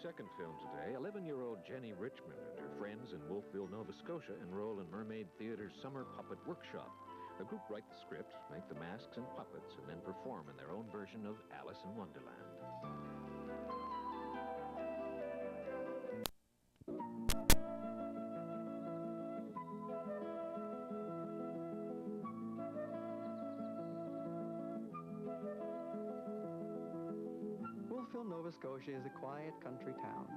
second film today, 11-year-old Jennie Richmond and her friends in Wolfville, Nova Scotia enroll in Mermaid Theatre's summer puppet workshop. The group write the script, make the masks and puppets, and then perform in their own version of Alice in Wonderland. Wolfville, Nova Scotia is a quiet country town.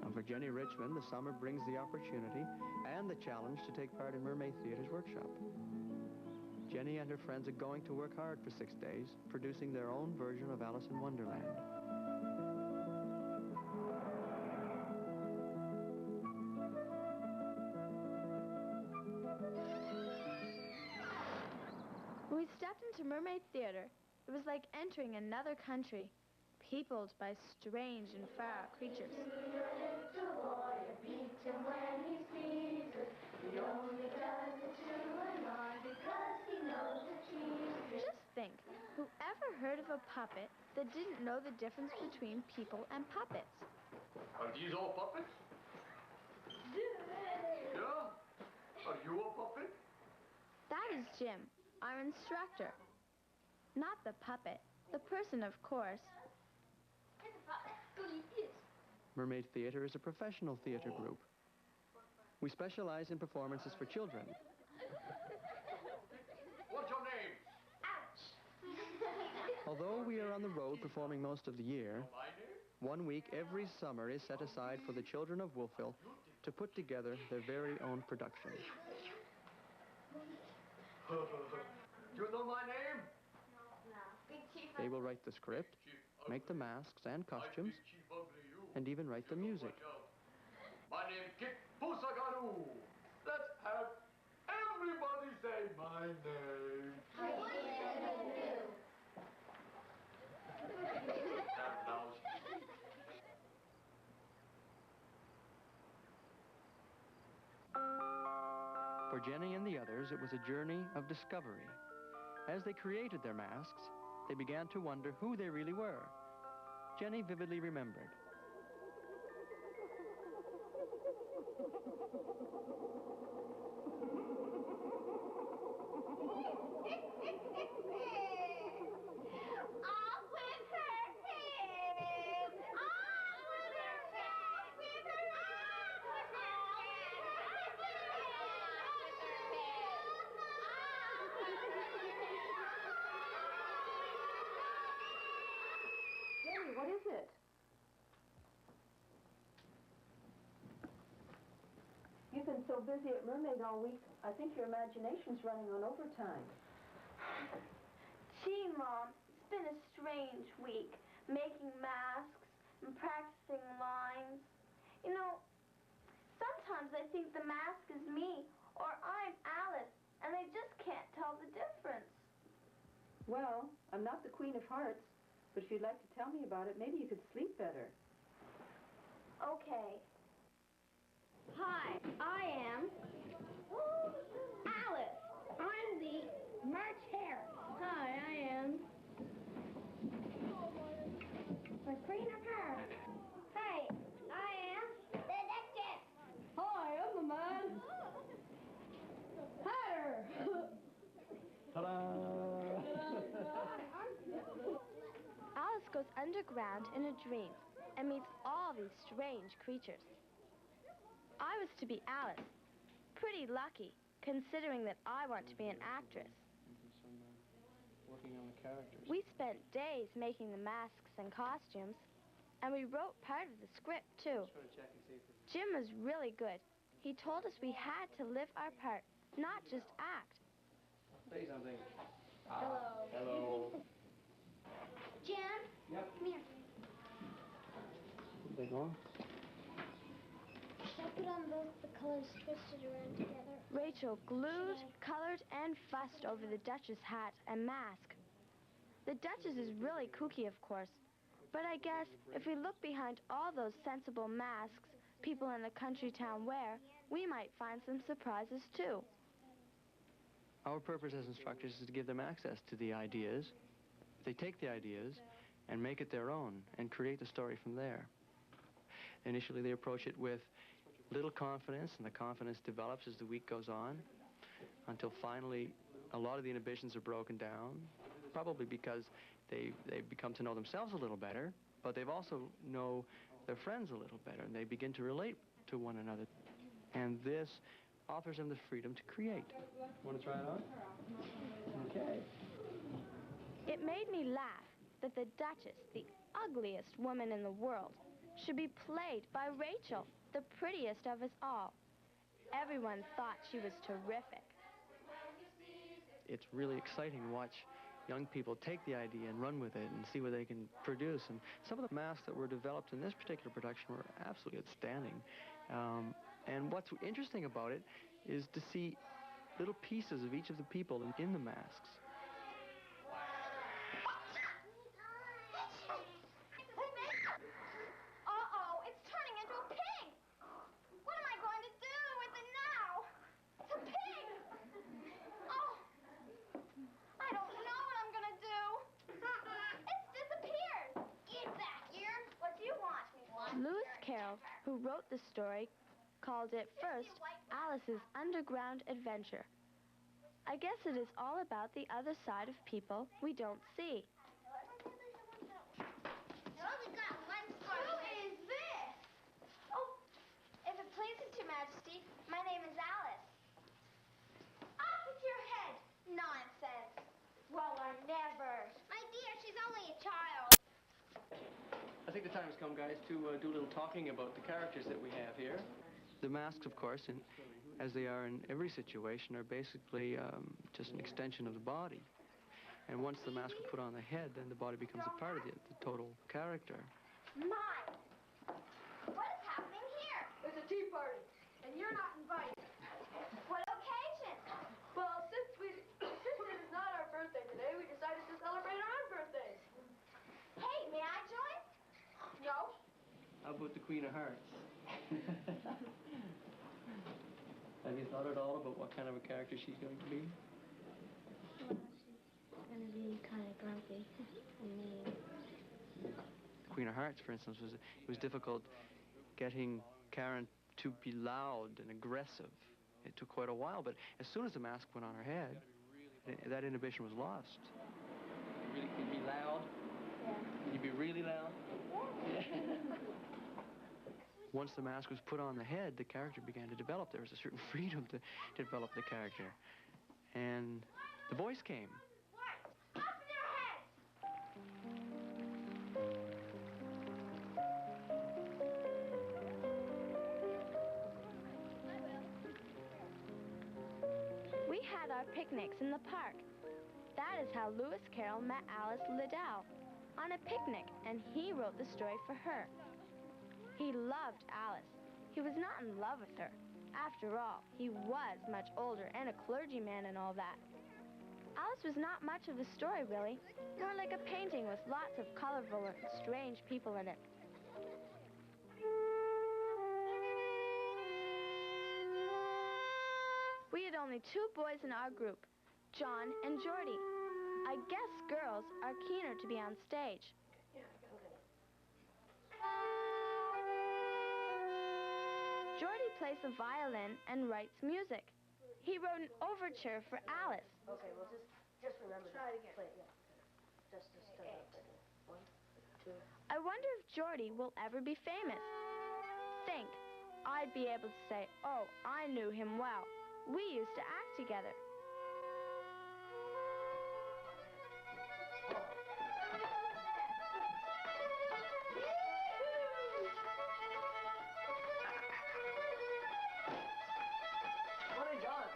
And for Jennie Richmond, the summer brings the opportunity and the challenge to take part in Mermaid Theatre's workshop. Jennie and her friends are going to work hard for 6 days, producing their own version of Alice in Wonderland. When we stepped into Mermaid Theatre, it was like entering another country, peopled by strange and far creatures. Little boy, beat him when he sees it. He only does it to annoy because he knows the cheese. Just think, whoever heard of a puppet that didn't know the difference between people and puppets? Are these all puppets? Yeah? Are you a puppet? That is Jim, our instructor. Not the puppet, the person, of course. Mermaid Theatre is a professional theatre group. We specialize in performances for children. What's your name? Although we are on the road performing most of the year, 1 week every summer is set aside for the Children of Wolfville to put together their very own production. Do you know my name? They will write the script, make the masks and costumes, and even write the music. My name Kik Pusagaru. Let's have everybody say my name. For Jennie and the others, it was a journey of discovery. As they created their masks, they began to wonder who they really were. Jennie vividly remembered. What is it? You've been so busy at Mermaid all week, I think your imagination's running on overtime. Gee, Mom, it's been a strange week, making masks and practicing lines. You know, sometimes I think the mask is me, or I'm Alice, and I just can't tell the difference. Well, I'm not the Queen of Hearts, but if you'd like to tell me about it, maybe you could sleep better. Okay. Hi, I am Alice. I'm the March Hare. Hi, I am the Queen of Hearts. Hi, I am the Duchess. Hi, I'm the man. Hatter. Ta-da! Alice goes underground in a dream and meets all these strange creatures. I was to be Alice. Pretty lucky, considering that I want to be an actress. Working on the characters. We spent days making the masks and costumes, and we wrote part of the script, too. Jim was really good. He told us we had to live our part, not just act. Say something. Hello. Hello. Jim? Yep. Come here. They go. Should I put on both the colors twisted around together? Rachel glued, colored, and fussed over the Duchess hat and mask. The Duchess is really kooky, of course, but I guess if we look behind all those sensible masks people in a country town wear, we might find some surprises, too. Our purpose as instructors is to give them access to the ideas. They take the ideas and make it their own and create the story from there. Initially, they approach it with little confidence, and the confidence develops as the week goes on, until finally a lot of the inhibitions are broken down, probably because they've become to know themselves a little better, but they've also know their friends a little better, and they begin to relate to one another. And this offers them the freedom to create. Want to try it on? Okay. It made me laugh that the Duchess, the ugliest woman in the world, should be played by Rachel, the prettiest of us all. Everyone thought she was terrific. It's really exciting to watch young people take the idea and run with it and see what they can produce. And some of the masks that were developed in this particular production were absolutely outstanding. And what's interesting about it is to see little pieces of each of the people in the masks. Uh-oh, it's turning into a pig! What am I going to do with it now? It's a pig! Oh, I don't know what I'm going to do. It's disappeared. Get back here. What do you want me for? Lewis Carroll, who wrote the story, called it first Alice's Underground Adventure. I guess it is all about the other side of people we don't see. Who is this? Oh, if it pleases your majesty, my name is Alice. Off with your head! Nonsense. Well, I never. My dear, she's only a child. I think the time has come, guys, to do a little talking about the characters that we have here. The masks, of course, as they are in every situation, are basically just an extension of the body. And once the mask is put on the head, then the body becomes a part of the total character. Mine. What is happening here? It's a tea party, and you're not invited. What occasion? Well, since it is not our birthday today, we decided to celebrate our own birthdays. Hey, may I join? No? How about the Queen of Hearts? Have you thought at all about what kind of a character she's going to be? Well, she's going to be kind of grumpy and mean. Queen of Hearts, for instance, it was difficult getting Karen to be loud and aggressive. It took quite a while, but as soon as the mask went on her head, that inhibition was lost. You really can be loud? Yeah. Can you be really loud? Yeah. Once the mask was put on the head, the character began to develop. There was a certain freedom to develop the character. And the voice came. What? Off with your head! We had our picnics in the park. That is how Lewis Carroll met Alice Liddell, on a picnic, and he wrote the story for her. He loved Alice. He was not in love with her. After all, he was much older and a clergyman and all that. Alice was not much of a story, really, more like a painting with lots of colorful and strange people in it. We had only 2 boys in our group, John and Geordie. I guess girls are keener to be on stage. Geordie plays the violin and writes music. He wrote an overture for Alice. Okay, well, just remember to play it, yeah. Just start up right there. 1, 2. I wonder if Geordie will ever be famous. Think, I'd be able to say, oh, I knew him well. We used to act together. Morning, John.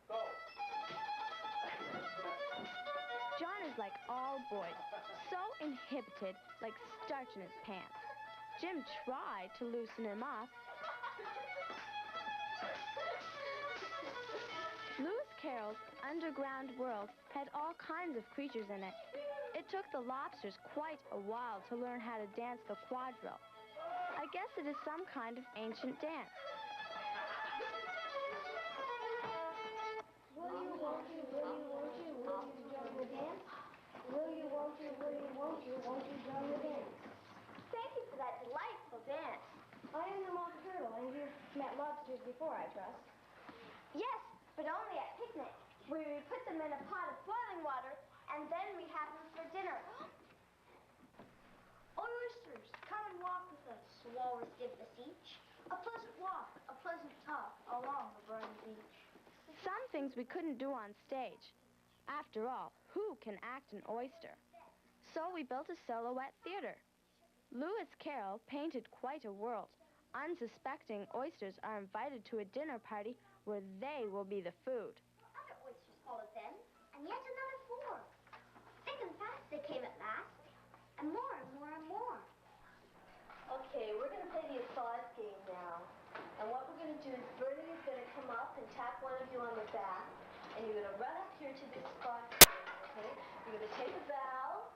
Go. John is like all boys, so inhibited, like starch in his pants. Jim tried to loosen him up. Lewis Carroll's underground world had all kinds of creatures in it. It took the lobsters quite a while to learn how to dance the quadrille. I guess it is some kind of ancient dance. Will you jungle dance? Will you, won't you, won't you join the dance? Thank you for that delightful dance. I am the mock turtle, and you've met lobsters before, I trust. Yes, but only at picnics, where we put them in a pot of boiling water, and then we have them for dinner. Oysters, come and walk with us. The walrus give us each a pleasant walk, a pleasant talk along the briny beach. Some things we couldn't do on stage. After all, who can act an oyster? So we built a silhouette theater. Lewis Carroll painted quite a world. Unsuspecting oysters are invited to a dinner party where they will be the food. Other oysters followed them, and yet another 4. Thick and fast they came at last, and more and more and more. Okay, we're going to play the applause game now. And what we're going to do is Bernie is going to come up and tap one of you on the back, and you're going to run up here to this spot here, okay? You're going to take a bow,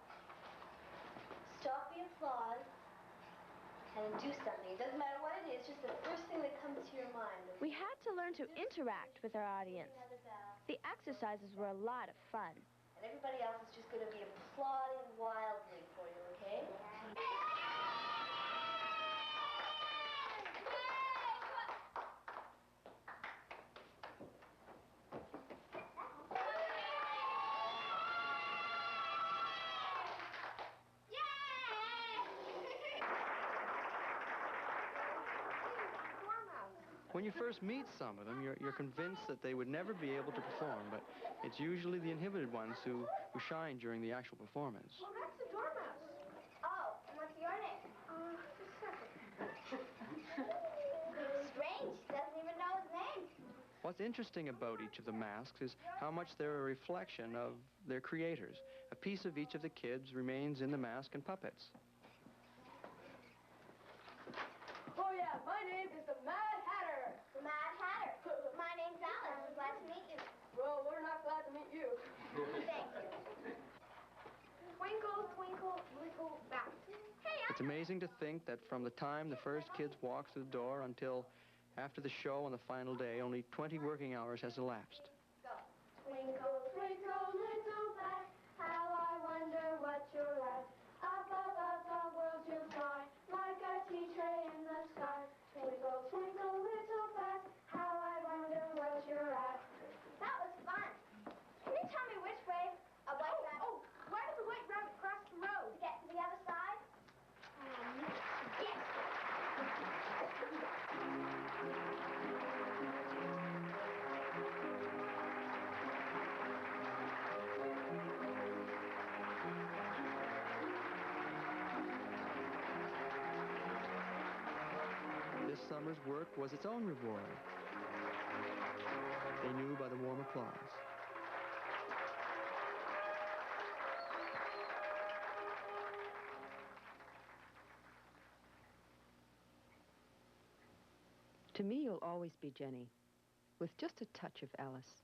stop the applause, and do something. It doesn't matter what it is, just the first thing that comes to your mind. We had to learn to interact with our audience. The exercises were a lot of fun. And everybody else is just going to be applauding wildly for you, okay? When you first meet some of them, you're convinced that they would never be able to perform, but it's usually the inhibited ones who shine during the actual performance. Well, that's the dormouse. Oh, and what's your name? Strange. He doesn't even know his name. What's interesting about each of the masks is how much they're a reflection of their creators. A piece of each of the kids remains in the mask and puppets. Oh, yeah, my name is the Mad Hatter. The Mad Hatter. My name's Alice. I'm glad to meet you. Well, we're not glad to meet you. Thank you. Twinkle, twinkle, little bat. Hey, It's amazing to think that from the time the first kids walk through the door until after the show on the final day, only 20 working hours has elapsed. Go. Twinkle, twinkle, little bat, how I wonder what you're at. Up above the world you fly, like a tea tray in the sky. Twinkle, twinkle, little bat, how I wonder what you're at. That was fun. Can you tell me which way a white rabbit... Oh, why does a white rabbit cross the road? To get to the other side? Yes. This summer's work was its own reward. They knew by the warm applause. To me, you'll always be Jennie, with just a touch of Alice.